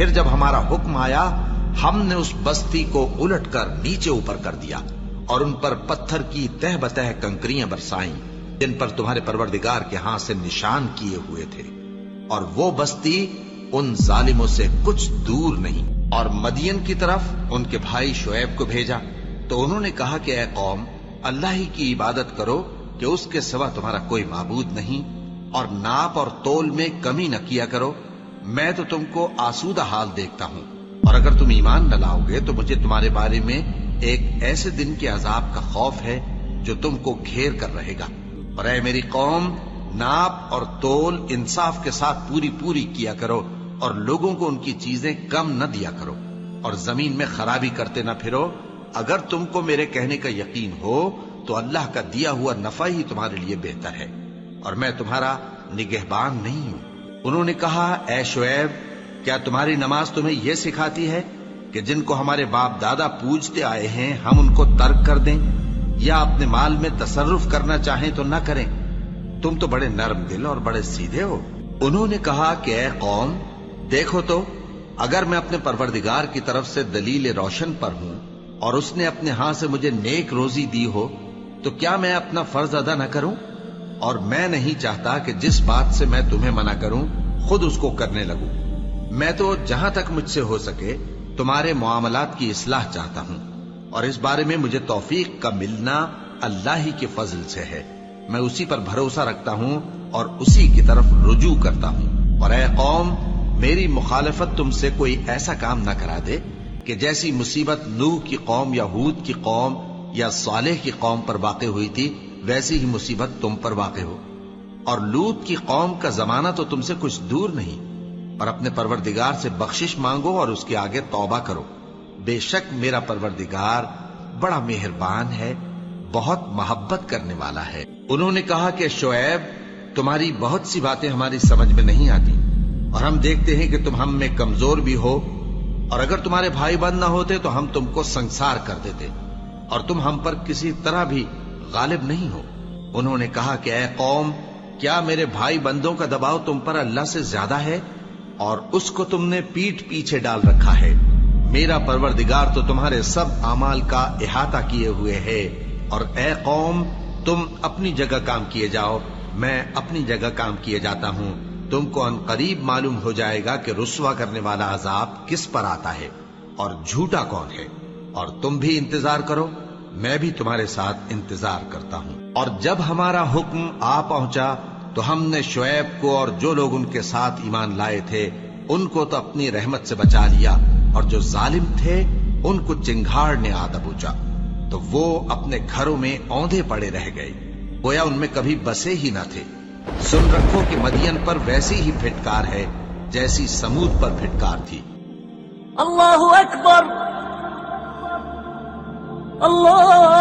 پھر جب ہمارا حکم آیا ہم نے اس بستی کو الٹ کر نیچے اوپر کر دیا اور ان پر پتھر کی تہ بتہ کنکریاں برسائیں جن پر تمہارے پروردگار کے ہاں سے نشان کیے ہوئے تھے، اور وہ بستی ان ظالموں سے کچھ دور نہیں۔ اور مدین کی طرف ان کے بھائی شعیب کو بھیجا تو انہوں نے کہا کہ اے قوم، اللہ ہی کی عبادت کرو کہ اس کے سوا تمہارا کوئی معبود نہیں، اور ناپ اور تول میں کمی نہ کیا کرو، میں تو تم کو آسودہ حال دیکھتا ہوں، اور اگر تم ایمان نہ لاؤ گے تو مجھے تمہارے بارے میں ایک ایسے دن کے عذاب کا خوف ہے جو تم کو گھیر کر رہے گا۔ اور اے میری قوم، ناپ اور تول انصاف کے ساتھ پوری پوری کیا کرو، اور لوگوں کو ان کی چیزیں کم نہ دیا کرو، اور زمین میں خرابی کرتے نہ پھرو۔ اگر تم کو میرے کہنے کا یقین ہو تو اللہ کا دیا ہوا نفع ہی تمہارے لیے بہتر ہے، اور میں تمہارا نگہبان نہیں ہوں۔ انہوں نے کہا اے شعیب، کیا تمہاری نماز تمہیں یہ سکھاتی ہے کہ جن کو ہمارے باپ دادا پوجتے آئے ہیں ہم ان کو ترک کر دیں، یا اپنے مال میں تصرف کرنا چاہیں تو نہ کریں؟ تم تو بڑے نرم دل اور بڑے سیدھے ہو۔ انہوں نے کہا کہ اے قوم، دیکھو تو اگر میں اپنے پروردگار کی طرف سے دلیل روشن پر ہوں اور اس نے اپنے ہاں سے مجھے نیک روزی دی ہو تو کیا میں اپنا فرض ادا نہ کروں؟ اور میں نہیں چاہتا کہ جس بات سے میں تمہیں منع کروں خود اس کو کرنے لگوں۔ میں تو جہاں تک مجھ سے ہو سکے تمہارے معاملات کی اصلاح چاہتا ہوں، اور اس بارے میں مجھے توفیق کا ملنا اللہ ہی کے فضل سے ہے۔ میں اسی پر بھروسہ رکھتا ہوں اور اسی کی طرف رجوع کرتا ہوں۔ اور اے قوم، میری مخالفت تم سے کوئی ایسا کام نہ کرا دے کہ جیسی مصیبت نوح کی قوم یا ہود کی قوم یا صالح کی قوم پر واقع ہوئی تھی ویسی ہی مصیبت تم پر واقع ہو۔ اور لوط کی قوم کا زمانہ تو تم سے کچھ دور نہیں۔ اور اپنے پروردگار سے بخشش مانگو اور اس کے آگے توبہ کرو، بے شک میرا پروردگار بڑا مہربان ہے، بہت محبت کرنے والا ہے۔ انہوں نے کہا کہ شعیب، تمہاری بہت سی باتیں ہماری سمجھ میں نہیں آتی، اور ہم دیکھتے ہیں کہ تم ہم میں کمزور بھی ہو، اور اگر تمہارے بھائی بند نہ ہوتے تو ہم تم کو سنسار کر دیتے، اور تم ہم پر کسی طرح بھی غالب نہیں ہو۔ انہوں نے کہا کہ اے قوم، کیا میرے بھائی بندوں کا دباؤ تم پر اللہ سے زیادہ ہے، اور اس کو تم نے پیٹھ پیچھے ڈال رکھا ہے؟ میرا پروردگار تو تمہارے سب اعمال کا احاطہ کیے ہوئے ہے۔ اور اے قوم، تم اپنی جگہ کام کیے جاؤ، میں اپنی جگہ کام کیے جاتا ہوں۔ تم کو ان قریب معلوم ہو جائے گا کہ رسوا کرنے والا عذاب کس پر آتا ہے اور جھوٹا کون ہے۔ اور تم بھی انتظار کرو، میں بھی تمہارے ساتھ انتظار کرتا ہوں۔ اور جب ہمارا حکم آ پہنچا تو ہم نے شعیب کو اور جو لوگ ان کے ساتھ ایمان لائے تھے ان کو تو اپنی رحمت سے بچا لیا، اور جو ظالم تھے ان کو چنگھاڑ نے آ دبوچا، تو وہ اپنے گھروں میں اوندھے پڑے رہ گئے، گویا ان میں کبھی بسے ہی نہ تھے۔ سن رکھو کہ مدین پر ویسی ہی پھٹکار ہے جیسی سمود پر پھٹکار تھی۔ اللہ اکبر، اللہ